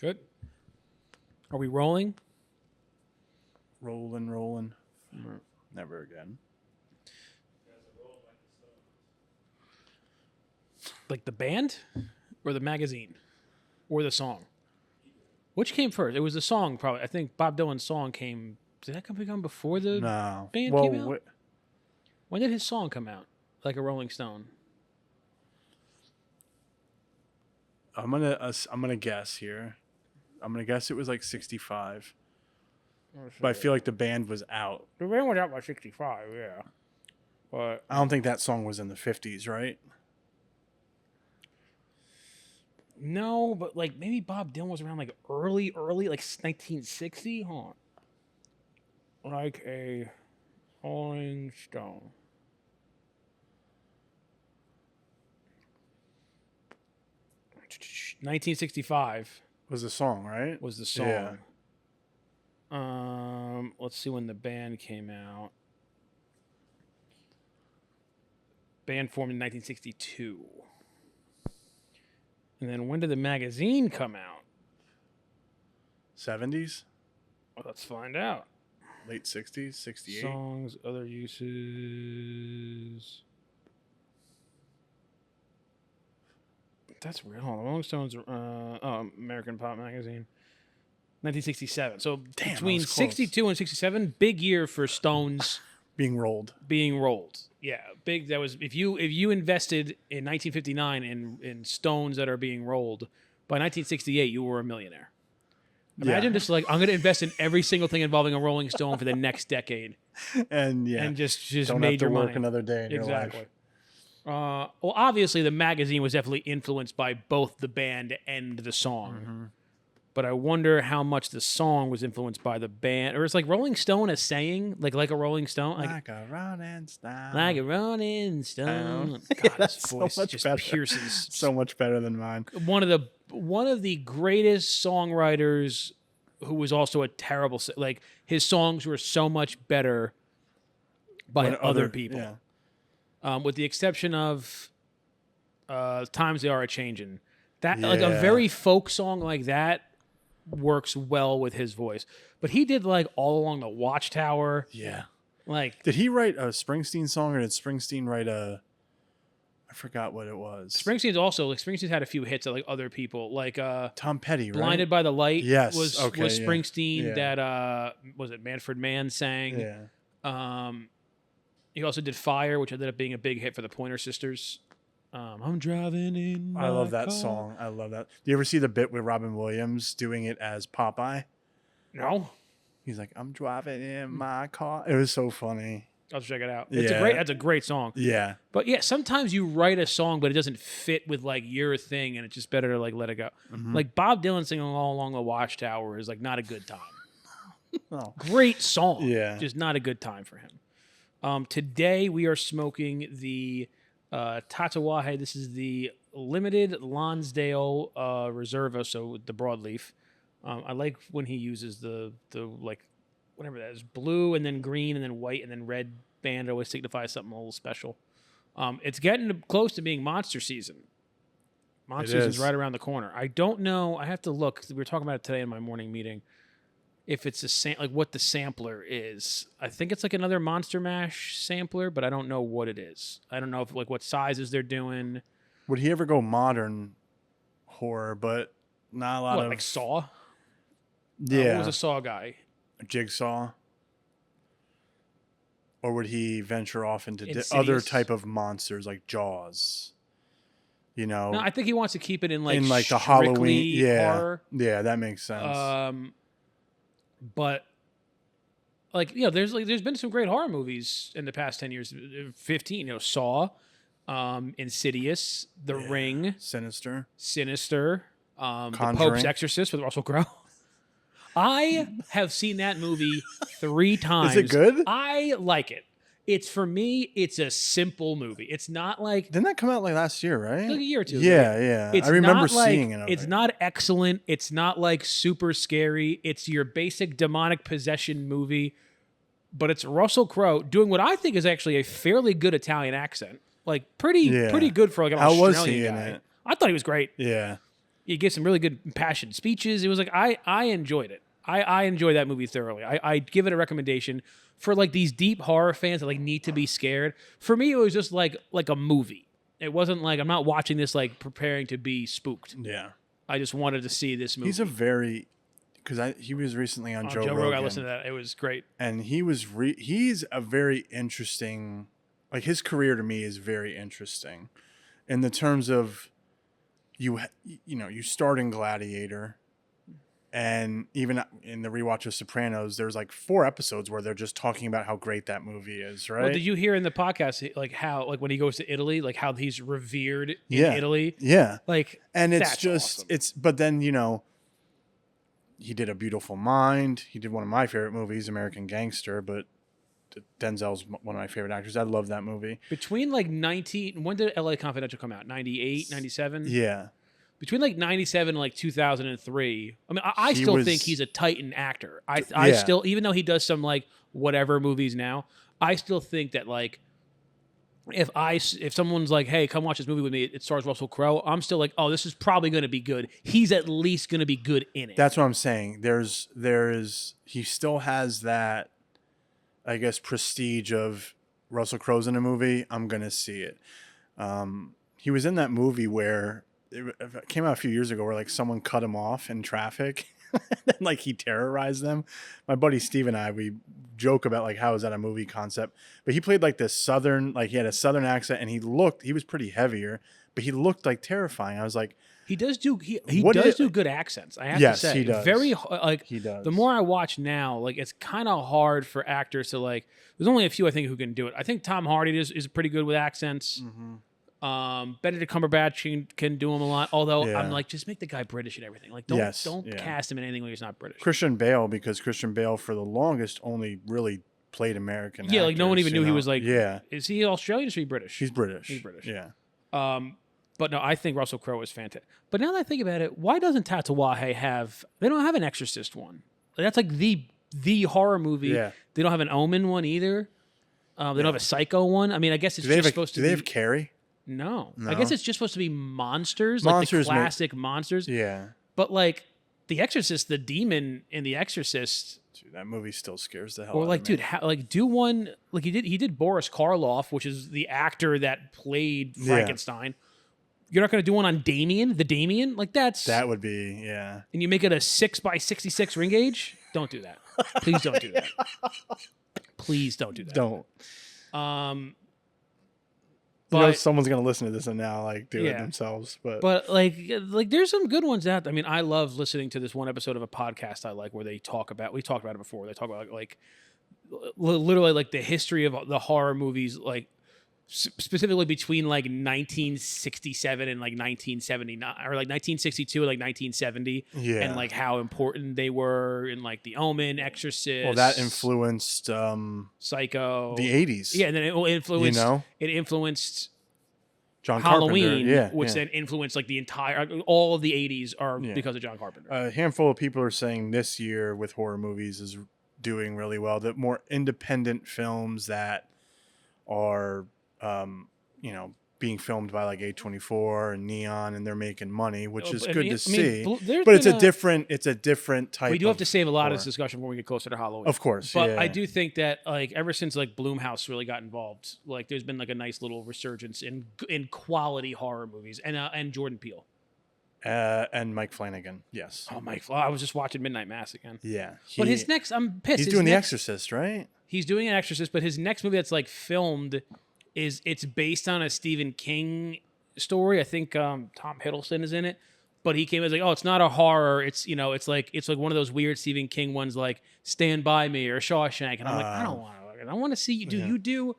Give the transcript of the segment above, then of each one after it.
Good. Are we rolling? Rolling. Never again. Like the band or the magazine or the song? Which came first? It was the song, probably. I think Bob Dylan's song came. Did that come before the band came out? When did his song come out? Like a Rolling Stone. I'm gonna guess here. I'm gonna guess it was like 65. But I feel like the band was out. The band was out by 65, yeah. But I don't think that song was in the 50s, right? no, but like maybe Bob Dylan was around like early, like 1960. Hold on. Like a Rolling Stone. 1965 Was the song, right? was the song. Yeah. Let's see when the band came out. Band formed in 1962. And then when did the magazine come out? 70s? Well, let's find out. Late 60s? 68? Songs, other uses. That's real. Hold on. Rolling Stones, American Pop Magazine. 1967. So Damn, between that was close. 62 and 67, big year for Stones Being rolled. Yeah, big. That was if you invested in 1959 in Stones that are being rolled, by 1968 you were a millionaire. Imagine just like I'm going to invest in every single thing involving a Rolling Stone for the next decade, And just don't made have to your work money. another day in your Exactly. life. Well, obviously the magazine was definitely influenced by both the band and the song. Mm-hmm. But I wonder how much the song was influenced by the band, or it's like Rolling Stone a saying, like a Rolling Stone, Like a Rolling Stone. like a Rolling Stone. Stone. God, That's his so voice much just better. pierces. So much better than mine. One of the greatest songwriters, who was also a terrible, like his songs were so much better by When other people. Yeah. With the exception of Times They Are A-Changin'. That like a Yeah. very folk song like that works well with his voice. But he did like All Along the Watchtower. Yeah. Like Did he write a Springsteen song, or did Springsteen write I forgot what it was. Springsteen's had a few hits at like other people. Like Tom Petty, right? Blinded by the Light Yes, was okay, yeah. Springsteen Yeah. that was it Manfred Mann sang. Yeah. He also did Fire, which ended up being a big hit for the Pointer Sisters. I'm driving in my I love that car. song. I love that. Do you ever see the bit with Robin Williams doing it as Popeye? No, He's like, I'm driving in my car. It was so funny. I'll check it out. Yeah. That's a great song. Yeah. But yeah, sometimes you write a song, but it doesn't fit with like your thing, and it's just better to like let it go. Mhm. Like Bob Dylan singing All Along the Watchtower is like not a good time. Oh. Great song, Yeah. just not a good time for him. Today we are smoking the Tatuaje. This is the limited Lonsdale Reserva, so the broadleaf. I like when he uses the like whatever that is, blue and then green and then white and then red band. It always signifies something a little special. It's getting close to being monster season. Monster season's right around the corner. I don't know. I have to look. We were talking about it today in my morning meeting. If it's like what the sampler is. I think it's like another Monster Mash sampler, but I don't know what it is. I don't know if like what sizes they're doing. Would he ever go modern horror, but not a lot What, of like Saw? Yeah. Who was a Saw guy? Jigsaw? Or would he venture off into other Insidious? type of monsters like Jaws? You know, No, I think he wants to keep it in like the strictly Halloween. Yeah, horror. yeah, that makes sense. But like there's been some great horror movies in the past 10 years, 15. Saw, Insidious, The Ring, Sinister, The Pope's Conjuring. Exorcist with Russell Crowe. I have seen that movie 3 times. Is it good? I like it. For me, it's a simple movie. It's not like Didn't that come out like last year, right? like a year or two. Yeah, ago. yeah. It's I remember not like- seeing it. It's not excellent. It's not like super scary. It's your basic demonic possession movie, but it's Russell Crowe doing what I think is actually a fairly good Italian accent. Like pretty good for like an How Australian was he in guy. it? I thought he was great. Yeah. He gave some really good impassioned speeches. It was like I enjoyed it. I enjoy that movie thoroughly. I give it a recommendation for like these deep horror fans that like need to be scared. For me, it was just like a movie. It wasn't like I'm not watching this like preparing to be spooked. Yeah. I just wanted to see this movie. He's a very he was recently on Joe Rogan. I listened to that. It was great. And he's a very interesting, like his career to me is very interesting in the terms of you start in Gladiator, and even in the rewatch of Sopranos, there's like 4 episodes where they're just talking about how great that movie is, right? Well, did you hear in the podcast like how like when he goes to Italy, like how he's revered in Italy? Yeah. Like, and it's just awesome. but then he did A Beautiful Mind. He did one of my favorite movies, American Gangster, but Denzel's one of my favorite actors. I love that movie. Between like when did LA Confidential come out? 98, 97? Yeah. Between like 97 and like 2003. I mean, I still think he's a titan actor. I still, even though he does some like whatever movies now, I still think that like if someone's like, hey, come watch this movie with me, it stars Russell Crowe, I'm still like, oh, this is probably going to be good. He's at least going to be good in it. That's what I'm saying. He still has that, I guess, prestige of Russell Crowe's in a movie. I'm going to see it. He was in that movie where it came out a few years ago where like someone cut him off in traffic and like he terrorized them. My buddy Steve and I, we joke about like how is that a movie concept, but he played like this southern, like he had a southern accent and he was pretty heavier, but he looked like terrifying. I was like, he does do good accents. I have to say, he does. Very like he does. The more I watch now, like it's kind of hard for actors to like. There's only a few I think who can do it. I think Tom Hardy is pretty good with accents. Mm-hmm. Benedict Cumberbatch can do him a lot. Although I'm like, just make the guy British and everything. Like, don't cast him in anything when he's not British. Christian Bale, because Christian Bale for the longest only really played American. Yeah, like no one even knew he was like. Yeah, is he Australian or is he British? He's British. He's British. Yeah. But no, I think Russell Crowe is fantastic. But now that I think about it, why doesn't Tatuaje have? They don't have an Exorcist one. That's like the horror movie. Yeah. They don't have an Omen one either. They don't have a Psycho one. I mean, I guess it's just supposed to be. Do they have Carrie? No. I guess it's just supposed to be monsters, like the classic monsters. Yeah. But like The Exorcist, the demon in The Exorcist, dude, that movie still scares the hell or out like, of me. dude, do one like he did Boris Karloff, which is the actor that played Frankenstein. You're not going to do one on Damien, the Damien? Like that would be, yeah. And you make it a 6x66 ring gauge? Don't do that. Please don't do that. Please don't do that. Don't. But someone's gonna listen to this and now like do it themselves. But like there's some good ones out. I mean, I love listening to this one episode of a podcast I like where they talk about. We talked about it before. They talk about like literally like the history of the horror movies, like specifically between like 1967 and like 1979, or like 1962 and like 1970, and like how important they were in like The Omen, Exorcist. Well, that influenced Psycho, the 80s. Yeah, and then it influenced. It influenced John Halloween, Carpenter, which then influenced like all of the 80s are because of John Carpenter. A handful of people are saying this year with horror movies is doing really well. That more independent films that are being filmed by like A24 and Neon, and they're making money, which is good to see. But it's a different type. We do have to save a lot of this discussion when we get closer to Halloween, of course. But I do think that like ever since like Blumhouse really got involved, like there's been like a nice little resurgence in quality horror movies, and Jordan Peele. And Mike Flanagan, yes. Oh, I was just watching Midnight Mass again. Yeah, but his next, I'm pissed. He's doing The Exorcist, right? He's doing an Exorcist, but his next movie that's like filmed it's based on a Stephen King story. I think Tom Hiddleston is in it, but he came as like, oh, it's not a horror. It's it's like one of those weird Stephen King ones, like Stand By Me or Shawshank, and I'm like, I don't want to. I want to see you do.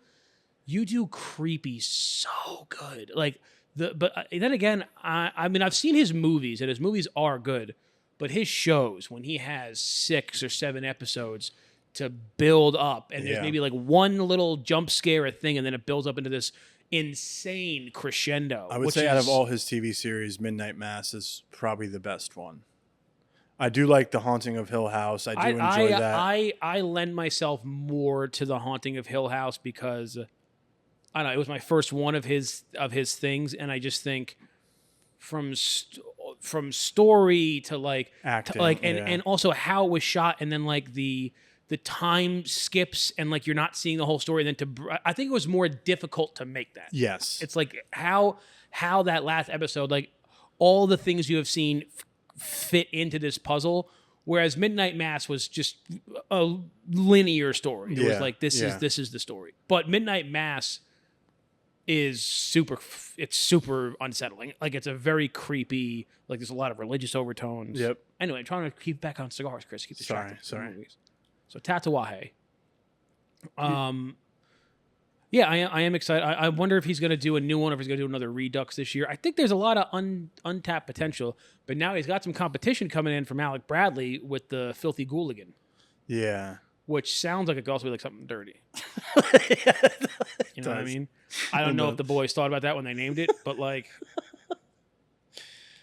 You do creepy so good, like. But then again, I mean, I've seen his movies, and his movies are good. But his shows, when he has 6 or 7 episodes to build up, and there's maybe like one little jump scare or thing, and then it builds up into this insane crescendo. I would say out of all his TV series, Midnight Mass is probably the best one. I do like The Haunting of Hill House. I do enjoy that. I lend myself more to The Haunting of Hill House because... I don't know. It was my first one of his things, and I just think from from story to like Acting, and also how it was shot, and then like the time skips, and like you're not seeing the whole story. And then I think it was more difficult to make that. Yes. It's like how that last episode, like all the things you have seen fit into this puzzle, whereas Midnight Mass was just a linear story. It was like this is the story. But Midnight Mass is super unsettling. Like it's a very creepy, like there's a lot of religious overtones. Yep. Anyway, I'm trying to keep back on cigars, Chris. Keep the Sorry. So Tatuaje. Yeah, I am excited. I wonder if he's going to do a new one, or if he's going to do another Redux this year. I think there's a lot of untapped potential, but now he's got some competition coming in from Alec Bradley with the Filthy Gooligan. Yeah. Which sounds like it could also be like something dirty. You know what I mean? I don't know if the boys thought about that when they named it, but like,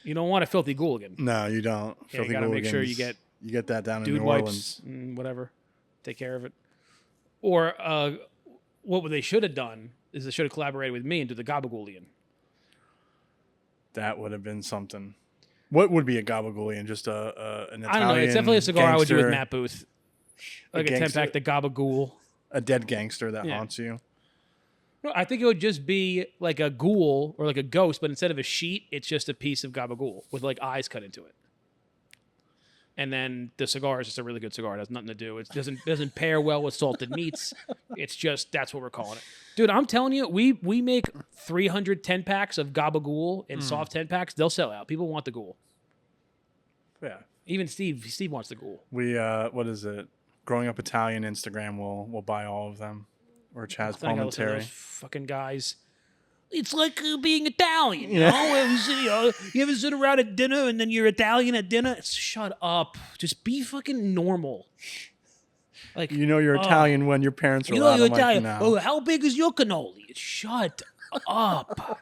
you don't want a Filthy Gooligan. No, you don't. Yeah, Filthy you got to make sure you get that down in New Orleans. Wipes and whatever. Take care of it. Or what they should have done is they should have collaborated with me and do the Gabagoolian. That would have been something. What would be a Gabagoolian? Just an Italian I don't know. It's definitely a cigar gangster, I would do with Matt Booth. Like a 10-pack, the Gabagool. A dead gangster that haunts you. No, I think it would just be like a ghoul or like a ghost, but instead of a sheet, it's just a piece of Gabagool with like eyes cut into it. And then the cigar is just a really good cigar. It has nothing to do. It doesn't pair well with salted meats. It's just, that's what we're calling it. Dude, I'm telling you, we make 300 10-packs of Gabagool in soft 10-packs. They'll sell out. People want the ghoul. Yeah. Even Steve wants the ghoul. We, what is it? Growing Up Italian Instagram will buy all of them. Or Chaz Palminteri. Fucking guys. It's like being Italian, you know? You ever sit around at dinner and then you're Italian at dinner? Shut up. Just be fucking normal. Like you're Italian when your parents are you're Italian. Like, oh, how big is your cannoli? Shut up.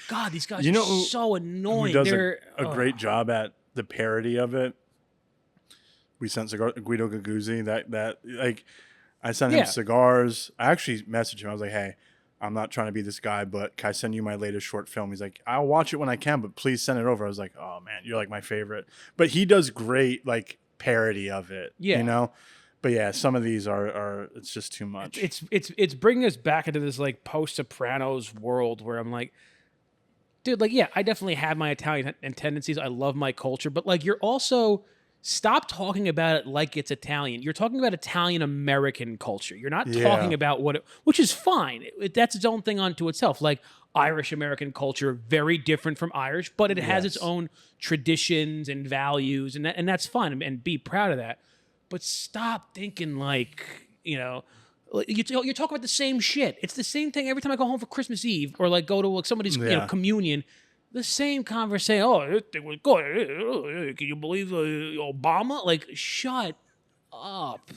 God, these guys are so annoying. Who does a great job at the parody of it? We sent Guido Gaguzzi. That like I sent him cigars. I actually messaged him. I was like, hey, I'm not trying to be this guy, but can I send you my latest short film? He's like, I'll watch it when I can, but please send it over. I was like, oh man, you're like my favorite. But he does great like parody of it. Yeah. You know? But yeah, some of these are it's just too much. It's bringing us back into this like post-Sopranos world where I'm like, dude, like, yeah, I definitely have my Italian tendencies. I love my culture, but like you're also stop talking about it like it's Italian. You're talking about Italian-American culture. You're not talking about which is fine. That's its own thing unto itself. Like Irish-American culture, very different from Irish, but it has its own traditions and values, and that's fine, and be proud of that. But stop thinking like, you're talking about the same shit. It's the same thing every time I go home for Christmas Eve or like go to like somebody's communion. The same conversation. Oh, this thing was good. Can you believe Obama? Like, shut up.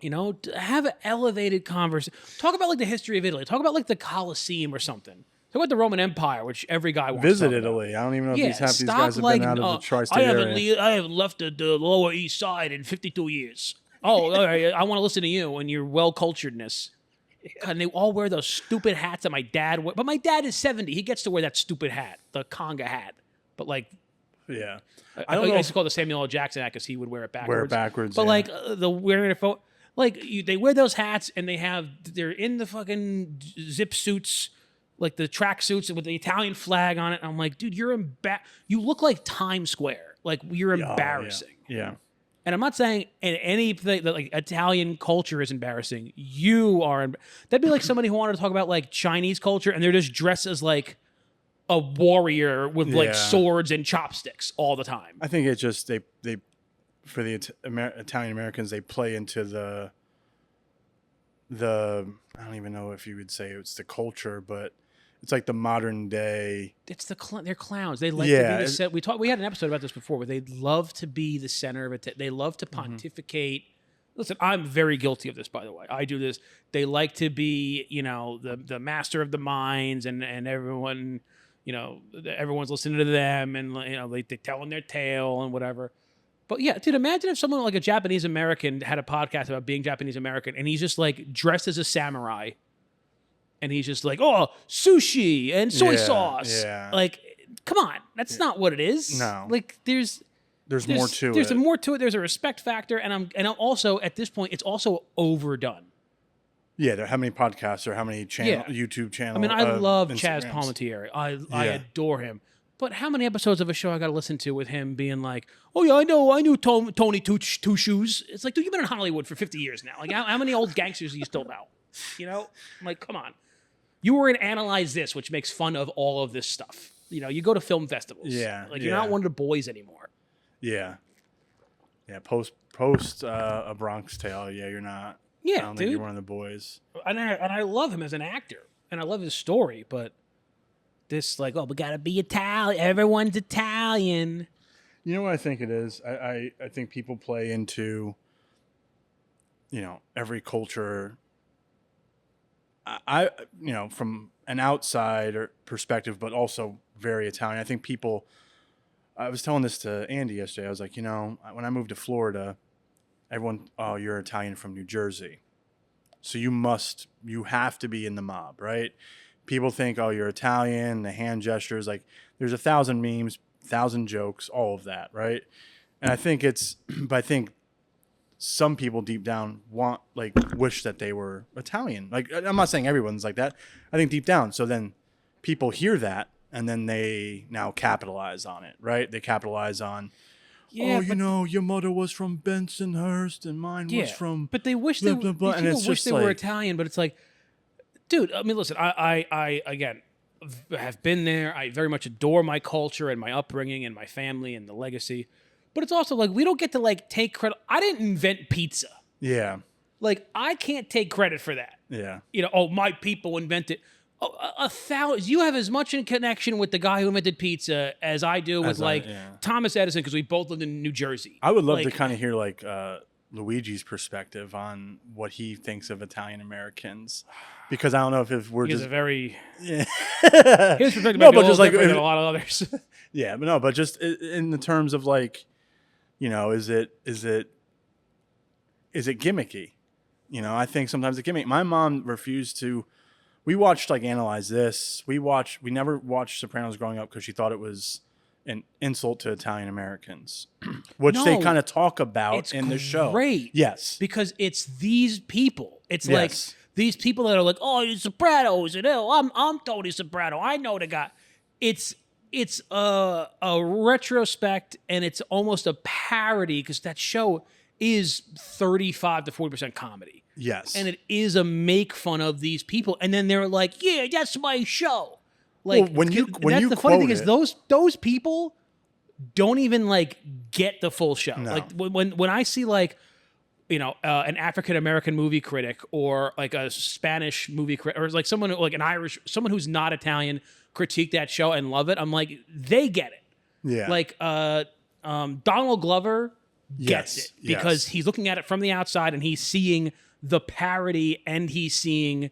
Have an elevated conversation. Talk about like the history of Italy. Talk about like the Colosseum or something. Talk about the Roman Empire, which every guy wants Visit to Italy. About. I don't even know if these guys have been out of the tri-state area. I haven't left the Lower East Side in 52 years. Oh, all right, I want to listen to you and your well-culturedness. God, and they all wear those stupid hats that my dad wear. But my dad is 70. He gets to wear that stupid hat, the conga hat. But like, yeah, I don't know. I used to call it the Samuel L. Jackson hat because he would wear it backwards. But like the wearing it, they wear those hats and they're in the fucking zip suits, like the track suits with the Italian flag on it. And I'm like, dude, you look like Times Square. Like you're embarrassing. Yeah. And I'm not saying in anything that like Italian culture is embarrassing. You are. That'd be like somebody who wanted to talk about like Chinese culture and they're just dressed as like a warrior with like swords and chopsticks all the time. I think it's just they for the Italian Americans, they play into the I don't even know if you would say it's the culture, but it's like the modern day. It's they're clowns. They like to be the set. We had an episode about this before, where they love to be the center of it. They love to pontificate. Listen, I'm very guilty of this, by the way. I do this. They like to be, the master of the minds, and everyone, everyone's listening to them, and they're telling their tale and whatever. But yeah, dude, imagine if someone like a Japanese American had a podcast about being Japanese American, and he's just like dressed as a samurai. And he's just like, oh, sushi and soy sauce. Yeah. Like, come on, that's not what it is. No. Like there's more to there's it. more to it. There's a respect factor, and I'm also at this point, it's also overdone. Yeah, how many podcasts or how many YouTube channels? I mean, I love Chaz Instagrams. Palminteri. I adore him. But how many episodes of a show I got to listen to with him being like, "Oh yeah, I knew Tony Two Shoes." It's like, dude, you've been in Hollywood for 50 years now. Like, how many old gangsters do you still know? You know, I'm like, come on. You were in Analyze This, which makes fun of all of this stuff. You know, you go to film festivals. Yeah, like you're not one of the boys anymore. Yeah, Post a Bronx Tale. Yeah, you're not. Yeah, I don't dude. think you're one of the boys. And I love him as an actor, and I love his story, but. This like, oh, we gotta be Italian. Everyone's Italian. You know what I think it is? I think people play into, every culture. I from an outsider perspective, but also very Italian. I think people. I was telling this to Andy yesterday. I was like, when I moved to Florida, everyone, oh, you're Italian from New Jersey, so you have to be in the mob, right? People think, oh, you're Italian, the hand gestures, like there's 1,000 memes, 1,000 jokes, all of that, right? And I think but I think some people deep down wish that they were Italian. Like, I'm not saying everyone's like that. I think deep down. So then people hear that and then they now capitalize on it, right? They capitalize on, your mother was from Bensonhurst and mine was from. But they wish blah, blah, blah. people wish they were Italian, but it's like, dude, I mean, listen, I again have been there. I very much adore my culture and my upbringing and my family and the legacy. But it's also like we don't get to like take credit. I didn't invent pizza. Yeah. Like I can't take credit for that. Yeah. My people invented. You have as much in connection with the guy who invented pizza as I do with Thomas Edison because we both lived in New Jersey. I would love to kind of hear Luigi's perspective on what he thinks of Italian Americans, because I don't know if we're He's just a very his perspective. No, but just like than a lot of others. Yeah, but no, but just in the terms of is it gimmicky? I think sometimes it's gimmicky. My mom refused to. We watched Analyze This. We never watched Sopranos growing up because she thought it was an insult to Italian Americans, which they kind of talk about in the show. Great, yes, because it's these people. It's like these people that are like, oh, you're Sopranos, and I'm Tony Soprano. I know the guy. It's a retrospect, and it's almost a parody because that show is 35 to 40% comedy. Yes, and it is a make fun of these people, and then they're like, yeah, that's my show. Like the funny thing is those people don't even get the full show. No. Like when I see an African American movie critic or a Spanish movie critic or someone an Irish, someone who's not Italian critique that show and love it, I'm like, they get it. Yeah. Donald Glover gets it because he's looking at it from the outside and he's seeing the parody and he's seeing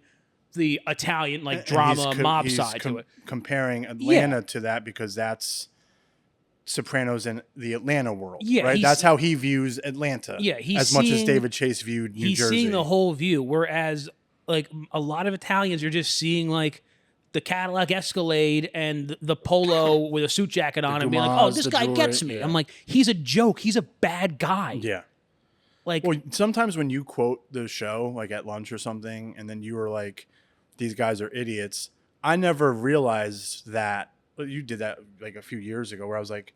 the Italian drama mob side to it. Comparing Atlanta to that because that's Sopranos in the Atlanta world. Yeah, right. That's how he views Atlanta. Yeah, as much as David Chase viewed New Jersey. He's seeing the whole view, whereas a lot of Italians are just seeing the Cadillac Escalade and the polo with a suit jacket on and being like, oh, this guy gets me. Yeah. I'm like, he's a joke. He's a bad guy. Yeah. Sometimes when you quote the show, at lunch or something, and then you were like, these guys are idiots, I never realized that. You did that a few years ago where I was like,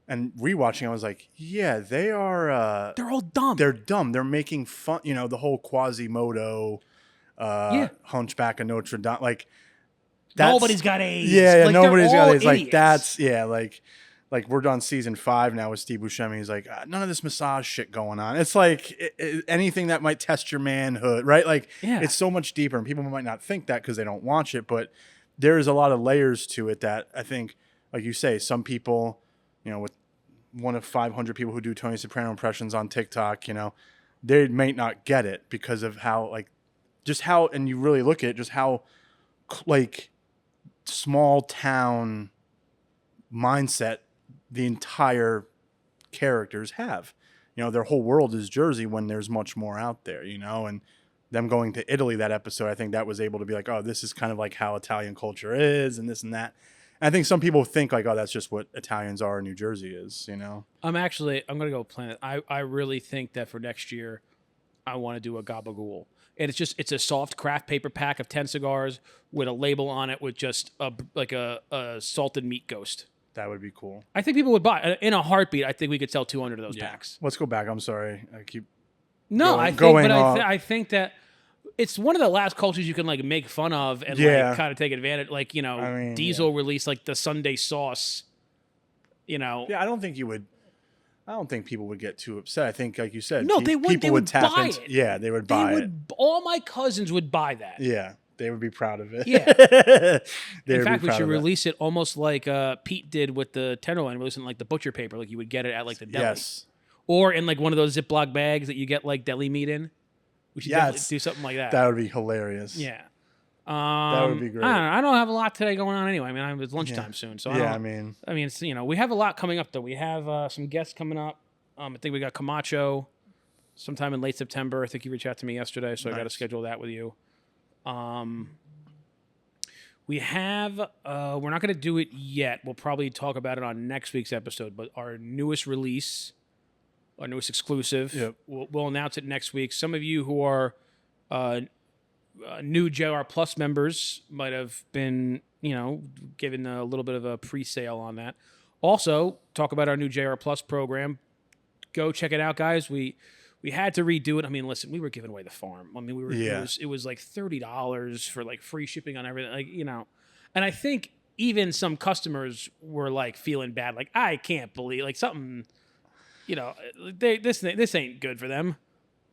and rewatching, I was like, yeah, they are. They're all dumb. They're dumb. They're making fun, the whole Quasimodo, Hunchback of Notre Dame. Nobody's got AIDS. Yeah, nobody's got AIDS. Idiots. We're on season 5 now with Steve Buscemi. He's like, none of this massage shit going on. It's anything that might test your manhood, right? It's so much deeper, and people might not think that because they don't watch it, but there's a lot of layers to it that I think, like you say, some people, with one of 500 people who do Tony Soprano impressions on TikTok, they may not get it because of how, and you really look at it, just how, small town mindset the entire characters have. Their whole world is Jersey when there's much more out there, and them going to Italy that episode, I think that was able to be like, oh, this is kind of how Italian culture is and this and that. I think some people think like, oh, that's just what Italians are in New Jersey is, you know? I'm gonna go plan it. I really think that for next year, I want to do a Gabagool. And it's a soft craft paper pack of 10 cigars with a label on it with just a salted meat ghost. That would be cool. I think people would buy in a heartbeat. I think we could sell 200 of those packs. Let's go back. I'm sorry. I keep No, going I think that it's one of the last cultures you can like make fun of and like kind of take advantage. Like, you know, Diesel released like the Sunday sauce. You know, I don't think people would get too upset. I think, like you said, no, they would. People would tap buy into it. Yeah, they would buy it. All my cousins would buy that. Yeah, they would be proud of it. Yeah. In fact, we should release it almost like Pete did with the Tenderloin, releasing like the butcher paper, like you would get it at like the deli. Yes. Or in like one of those Ziploc bags that you get like deli meat in. We should definitely do something like that. That would be hilarious. Yeah. That would be great. I don't have a lot today going on anyway. I mean, it's lunchtime soon, so I mean, it's, you know, we have a lot coming up though. We have some guests coming up. I think we got Camacho sometime in late September. I think you reached out to me yesterday, so I got to schedule that with you. We have we're not going to do it yet. We'll probably talk about it on next week's episode. But our newest release, our newest exclusive, we'll announce it next week. Some of you who are new JR Plus members might have been, you know, given a little bit of a pre-sale on that. Also, talk about our new JR Plus program. Go check it out, guys. We had to redo it. I mean, listen, we were giving away the farm. I mean, it was like $30 for like free shipping on everything, like, you know. And I think even some customers were like feeling bad, like I can't believe like something, you know, this ain't good for them.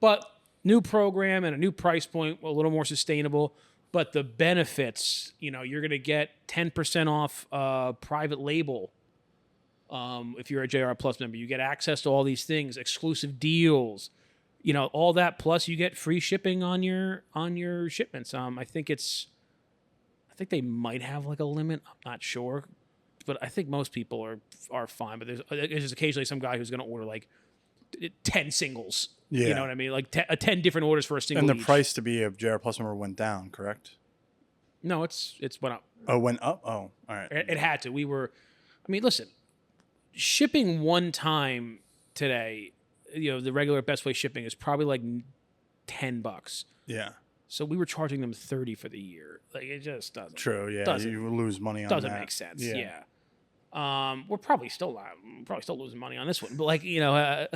But new program and a new price point, a little more sustainable. But the benefits, you know, you're gonna get 10% off private label. If you're a JR Plus member, you get access to all these things, exclusive deals, you know, all that. Plus, you get free shipping on your shipments. I think they might have like a limit. I'm not sure, but I think most people are fine. But there's occasionally some guy who's going to order like 10 singles. Yeah. You know what I mean? Like 10 different orders for a single. And the price to be a JR Plus member went down, correct? No, it's went up. Oh, went up. Oh, all right. It had to. I mean, listen. Shipping one time today, you know, the regular best way shipping is probably like $10. Yeah. So we were charging them $30 for the year. Like it just doesn't. True. Yeah. You lose money on that. Doesn't make sense. Yeah. We're probably still losing money on this one, but like, you know,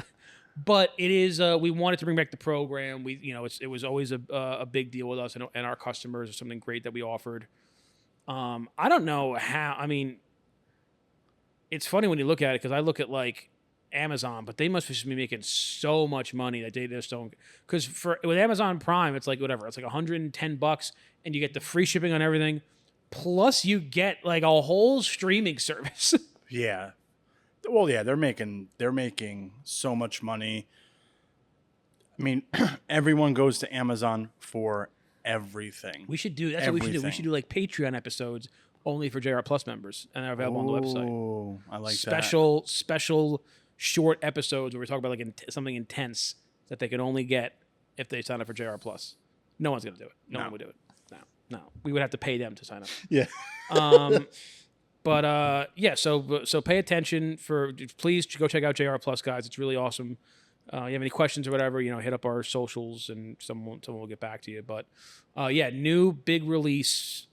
but it is. We wanted to bring back the program. It was always a big deal with us and our customers. Or something great that we offered. I don't know how. I mean. It's funny when you look at it because I look at like Amazon, but they must be making so much money that they just don't. Because with Amazon Prime, it's like whatever, it's like $110, and you get the free shipping on everything, plus you get like a whole streaming service. Yeah, well, yeah, they're making so much money. I mean, everyone goes to Amazon for everything. We should do that's what we should do. We should do like Patreon episodes. Only for JR Plus members, and they're available on the website. Oh, I like special short episodes where we talk about like something intense that they can only get if they sign up for JR Plus. No one's gonna do it. No one would do it. No. We would have to pay them to sign up. Yeah. So pay attention please go check out JR Plus, guys. It's really awesome. You have any questions or whatever, you know, hit up our socials and someone will get back to you. But new big release.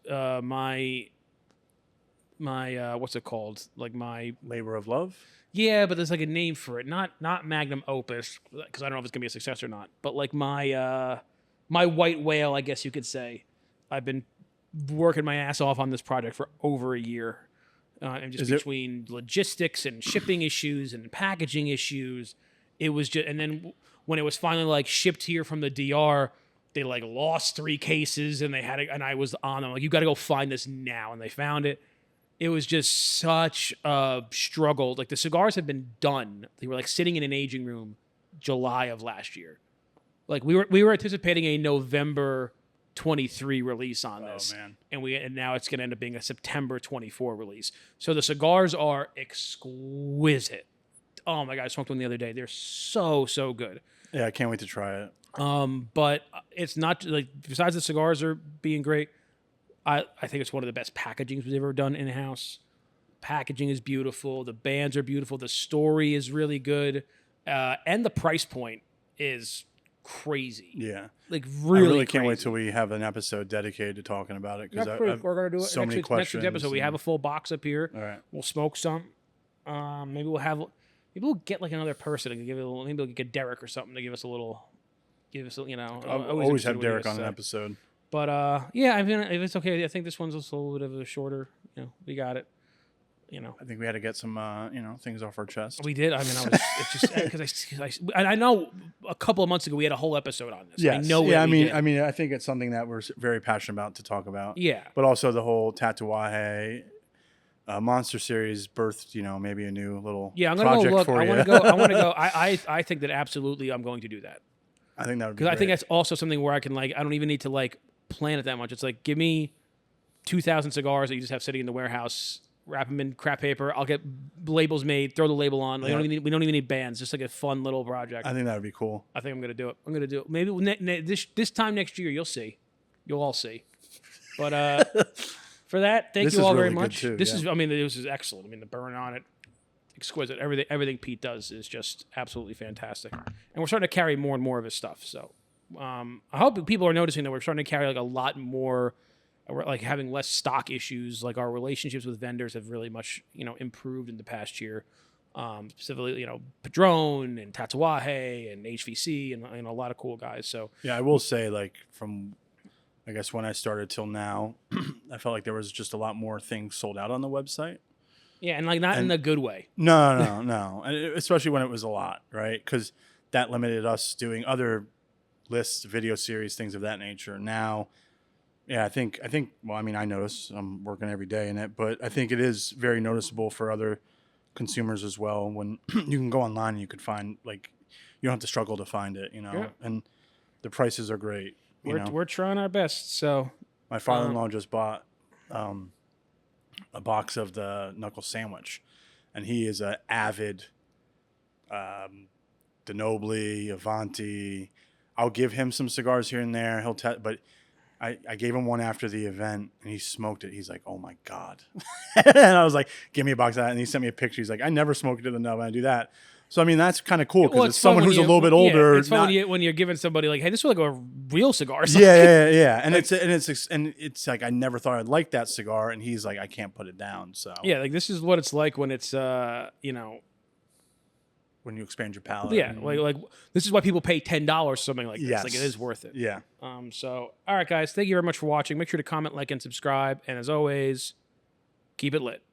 My what's it called? Like my labor of love. Yeah, but there's like a name for it. Not magnum opus because I don't know if it's gonna be a success or not. But like my white whale, I guess you could say. I've been working my ass off on this project for over a year, and just between logistics and shipping issues and packaging issues, it was just. And then when it was finally like shipped here from the DR. They like lost 3 cases and they had it, and I was on them like, you got to go find this now, and they found it. It was just such a struggle. Like the cigars had been done. They were like sitting in an aging room July of last year. Like we were anticipating a November 23 release on this. Oh man. And now it's going to end up being a September 24 release. So the cigars are exquisite. Oh my God, I smoked one the other day. They're so good. Yeah, I can't wait to try it. But it's not like besides the cigars are being great, I think it's one of the best packagings we've ever done in house. Packaging is beautiful. The bands are beautiful. The story is really good, and the price point is crazy. Yeah, like really. I really can't wait crazy. till we have an episode dedicated to talking about it because We're gonna do it so many next questions. week's episode. We have a full box up here. All right. We'll smoke some. Maybe we'll get like another person and give it a little. Maybe we'll get Derek or something to give us a little. Give us, you know. I'll always have Derek on an episode. But yeah, I mean, if it's okay, I think this one's also a little bit of a shorter. You know, we got it. You know, I think we had to get some, things off our chest. we did. I mean, it's just because I know a couple of months ago we had a whole episode on this. Yes. I know. Yeah. I mean, I think it's something that we're very passionate about to talk about. yeah. But also the whole Tatuaje Monster series birthed, maybe a new little Yeah, I'm gonna project go look. for I you. want to go. I want to go. I think that absolutely I'm going to do that I think that would be because I think great. that's also something where I can I don't even need to plan it that much. It's like give me 2,000 cigars that you just have sitting in the warehouse. Wrap them in crap paper. I'll get labels made. Throw the label on. We don't even need bands. Just like a fun little project. I think that would be cool. I think I'm gonna do it. I'm gonna do it. Maybe this time next year you'll see. You'll all see. But for that, thank This you is all really very good much. too, This yeah. is. I mean, this is excellent. I mean, the burn on it, exquisite. Everything Pete does is just absolutely fantastic. And we're starting to carry more and more of his stuff. So I hope people are noticing that we're starting to carry a lot more. We're having less stock issues. Our relationships with vendors have really much improved in the past year. Specifically, Padron and Tatuaje and HVC and a lot of cool guys. So Yeah, I will say, from, I guess, when I started till now, I felt like there was just a lot more things sold out on the website. yeah, and not in a good way. No. And especially when it was a lot, right? Because that limited us doing other lists, video series, things of that nature. Now, yeah, I think, well, I mean, I notice I'm working every day in it, but I think it is very noticeable for other consumers as well when you can go online and you could find, you don't have to struggle to find it, Yeah. and the prices are great. We're trying our best. So My father-in-law just bought a box of the knuckle sandwich, and he is an avid DeNobili, Avanti. I'll give him some cigars here and there. But I gave him one after the event, and he smoked it. He's like, "Oh my god!" And I was like, "Give me a box of that." And he sent me a picture. He's like, "I never smoked it in the nub. I do that." So I mean, that's kind of cool because Well, it's someone fun who's a when little bit older. Yeah, it's fun when you're giving somebody hey, this is like a real cigar. Yeah. And it's like I never thought I'd like that cigar, and he's like, I can't put it down. So Yeah, this is what it's like when it's when you expand your palate, yeah, this is why people pay $10 for something like this. Yes. It is worth it. yeah. So all right, guys, thank you very much for watching. Make sure to comment, like, and subscribe, and as always, keep it lit.